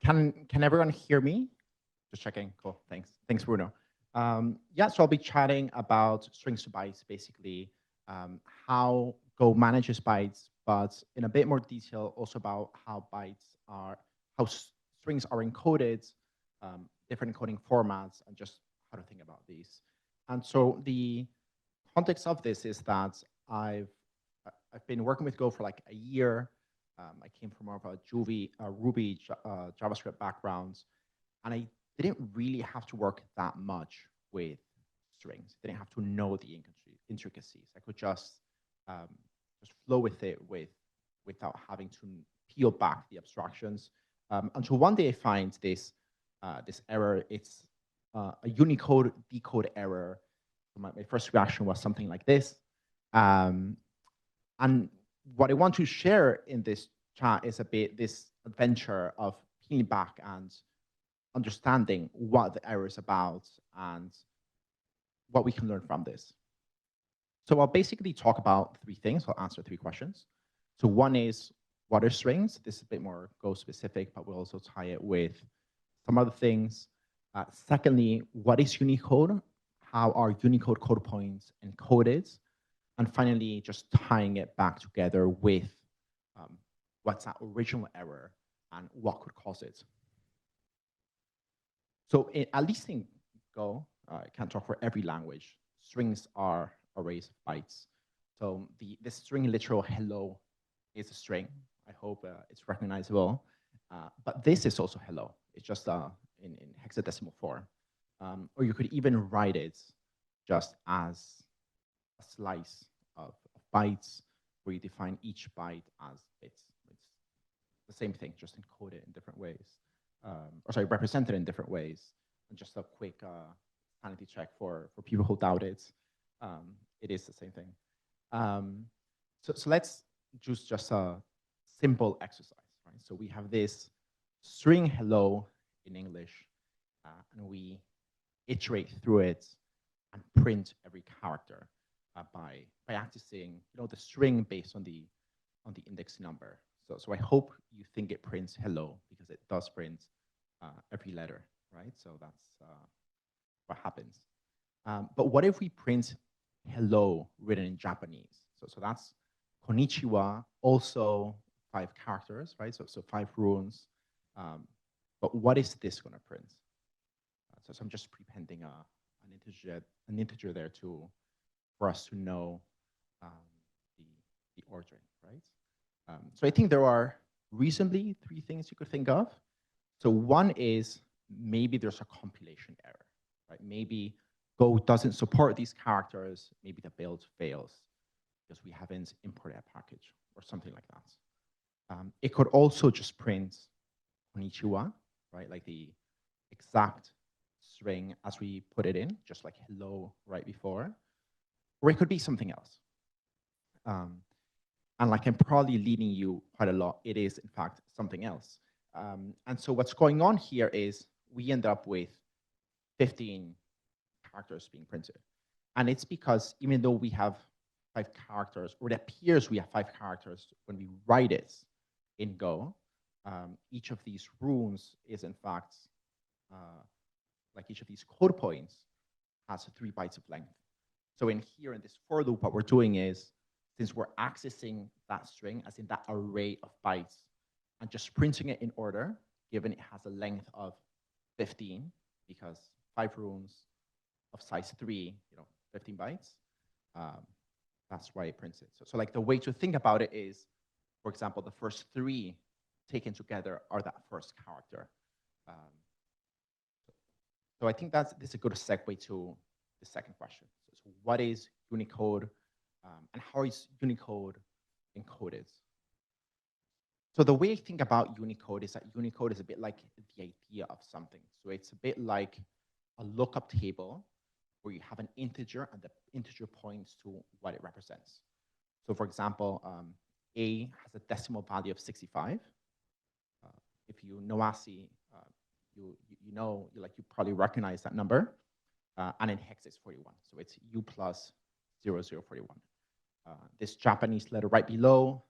Can everyone hear me? Just checking. Cool. Thanks. Thanks, Bruno. Yeah, so I'll be chatting about strings to bytes, basically how Go manages bytes, but in a bit more detail, also about how strings are encoded, different encoding formats, and just how to think about these. And so the context of this is that I've been working with Go for like a year. I came from more of a Ruby, JavaScript background, and I didn't really have to work that much with strings. Didn't have to know the intricacies. I could just flow with it without having to peel back the abstractions. Until one day I find this error. It's a Unicode decode error. My first reaction was something like this. And what I want to share in this chat is a bit this adventure of peeling back and understanding what the error is about and what we can learn from this. So I'll basically talk about three things. I'll answer three questions. So one is, what are strings? This is a bit more Go specific, but we'll also tie it with some other things. Secondly, what is Unicode? How are Unicode code points encoded? And finally, just tying it back together with what's that original error and what could cause it. So at least in Go, I can't talk for every language, strings are arrays of bytes. So this string literal hello is a string. I hope it's recognizable. But this is also hello. It's just in hexadecimal form. Or you could even write it just as a slice of bytes where you define each byte as bits. It's the same thing, just encoded in different ways. Or sorry, represented in different ways. And just a quick sanity check for people who doubt it. It is the same thing. So let's choose just a simple exercise, right? So we have this string hello in English, and we iterate through it and print every character by accessing, the string based on the index number. So I hope you think it prints hello, because it does print every letter, right? So that's what happens. But what if we print hello written in Japanese? So that's konnichiwa, also 5 characters, right? So 5 runes. But what is this going to print? So I'm just prepending an integer there for us to know the ordering, right? So I think there are reasonably 3 things you could think of. So one is maybe there's a compilation error, right? Maybe Go doesn't support these characters. Maybe the build fails because we haven't imported a package or something like that. It could also just print konnichiwa, right? Like the exact string as we put it in, just like hello right before. Or it could be something else. And like I'm probably leading you quite a lot, it is in fact something else. And so what's going on here is we end up with 15 characters being printed. And it's because even though we have 5 characters, or it appears we have 5 characters when we write it in Go, each of these runes is in fact, like each of these code points has 3 bytes of length. So in here, in this for loop, what we're doing is, since we're accessing that string, as in that array of bytes, and just printing it in order, given it has a length of 15, because 5 runes of size 3, 15 bytes, that's why it prints it. So like the way to think about it is, for example, the first 3 taken together are that first character. So I think this is a good segue to the second question. So what is Unicode, and how is Unicode encoded? So the way I think about Unicode is that Unicode is a bit like the idea of something. So it's a bit like a lookup table where you have an integer and the integer points to what it represents. So for example, A has a decimal value of 65. If you know ASCII, you probably recognize that number. And in hex it's 41. So it's U plus 0041. This Japanese letter right below,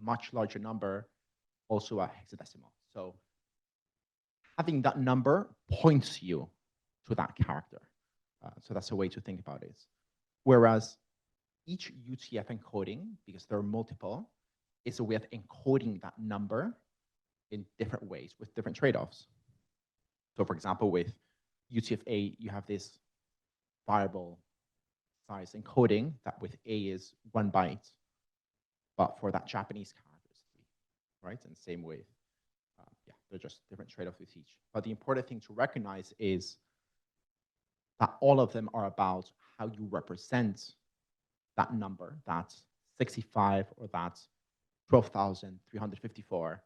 much larger number, also a hexadecimal. So having that number points you to that character. So that's a way to think about it. Whereas each UTF encoding, because there are multiple, is a way of encoding that number in different ways with different trade-offs. So for example, with UTF-8, you have this variable size encoding that with A is 1 byte, but for that Japanese character is 3, right? And same with, yeah, they're just different trade-offs with each. But the important thing to recognize is that all of them are about how you represent that number, that 65 or that 12,354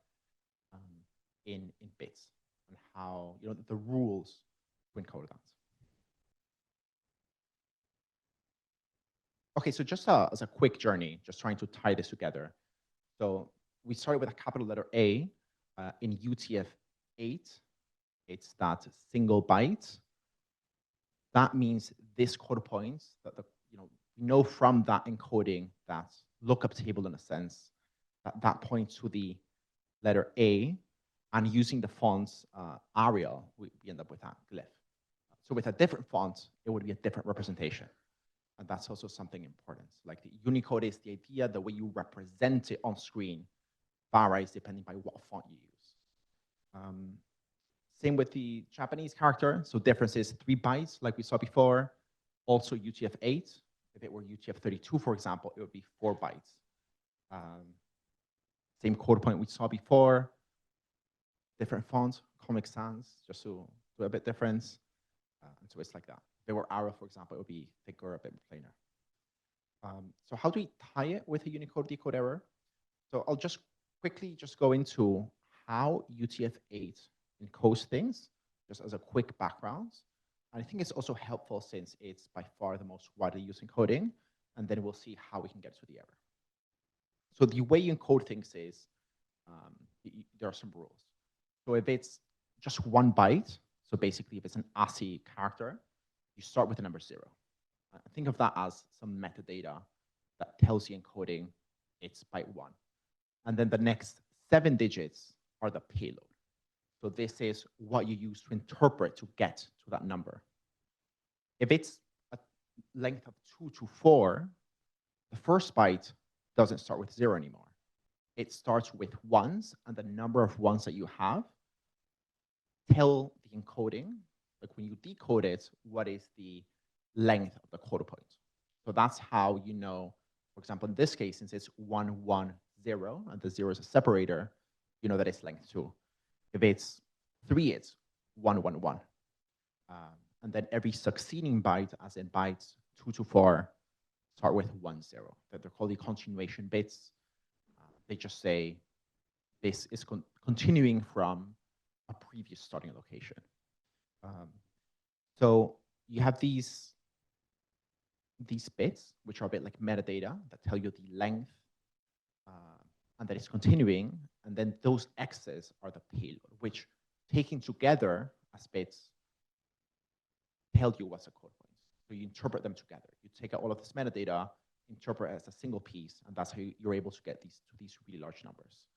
in bits, and how, you know, the rules to encode that. Okay, so just as a quick journey, just trying to tie this together. So we started with a capital letter A in UTF-8. It's that single byte. That means this code points that we know from that encoding, that lookup table in a sense, that points to the letter A, and using the fonts Arial, we end up with that glyph. So with a different font, it would be a different representation. And that's also something important. Like the Unicode is the idea, the way you represent it on screen varies depending by what font you use. Same with the Japanese character. So difference is 3 bytes, like we saw before. Also UTF-8. If it were UTF-32, for example, it would be 4 bytes. Same code point we saw before. Different fonts, Comic Sans, just to do a bit difference. And so it's like that. If it were Arrow, for example, it would be thicker, a bit plainer. So how do we tie it with a Unicode decode error? So I'll just quickly go into how UTF-8 encodes things, just as a quick background. And I think it's also helpful since it's by far the most widely used encoding, and then we'll see how we can get to the error. So the way you encode things is, there are some rules. So if it's just 1 byte, so basically if it's an ASCII character, you start with the number 0. Think of that as some metadata that tells the encoding it's byte 1. And then the next 7 digits are the payload. So this is what you use to interpret to get to that number. If it's a length of 2 to 4, the first byte doesn't start with 0 anymore. It starts with 1s, and the number of 1s that you have tell the encoding, like when you decode it, what is the length of the code point. So that's how you know, for example, in this case, since it's 1, 1, 0, and the 0 is a separator, you know that it's length 2. If it's 3, it's 1, 1, 1. And then every succeeding byte, as in bytes 2 to 4, start with 1, 0. They're called the continuation bits. They just say this is continuing from a previous starting location. So you have these bits, which are a bit like metadata that tell you the length, and that it's continuing. And then those X's are the payload, which taken together as bits tell you what's a code point. So you interpret them together. You take out all of this metadata, interpret it as a single piece, and that's how you're able to get these really large numbers.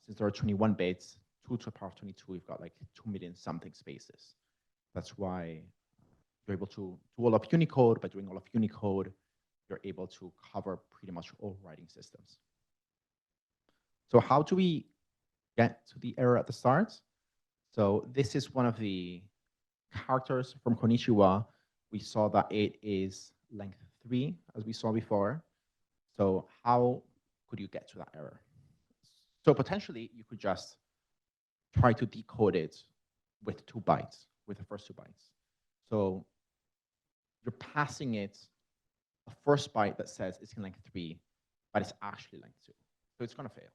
Since there are 21 bits, 2 to the power of 22, we've got like 2 million something spaces. That's why you're able to do all of Unicode. By doing all of Unicode, you're able to cover pretty much all writing systems. So how do we get to the error at the start? So this is one of the characters from Konnichiwa. We saw that it is length 3, as we saw before. So how could you get to that error? So potentially, you could just try to decode it with 2 bytes, with the first 2 bytes. So you're passing it a first byte that says it's in length 3, but it's actually length 2. So it's going to fail.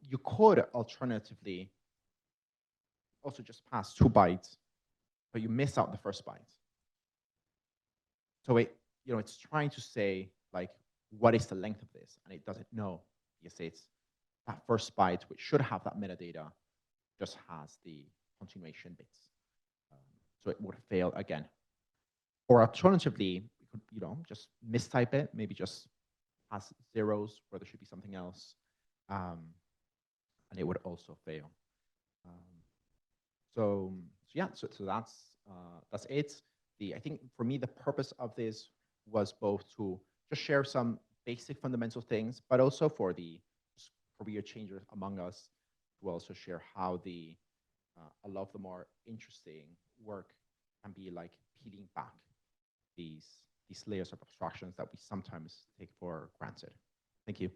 You could alternatively also just pass 2 bytes, but you miss out the first byte. So it's trying to say, like, what is the length of this? And it doesn't know, because it's that first byte, which should have that metadata, just has the continuation bits. So it would fail again. Or alternatively, we could, just mistype it, maybe just pass zeros where there should be something else. And it would also fail. So that's it. I think for me, the purpose of this was both to just share some basic fundamental things, but also for the career changers among us to also share how a lot of the more interesting work can be like peeling back these layers of abstractions that we sometimes take for granted. Thank you.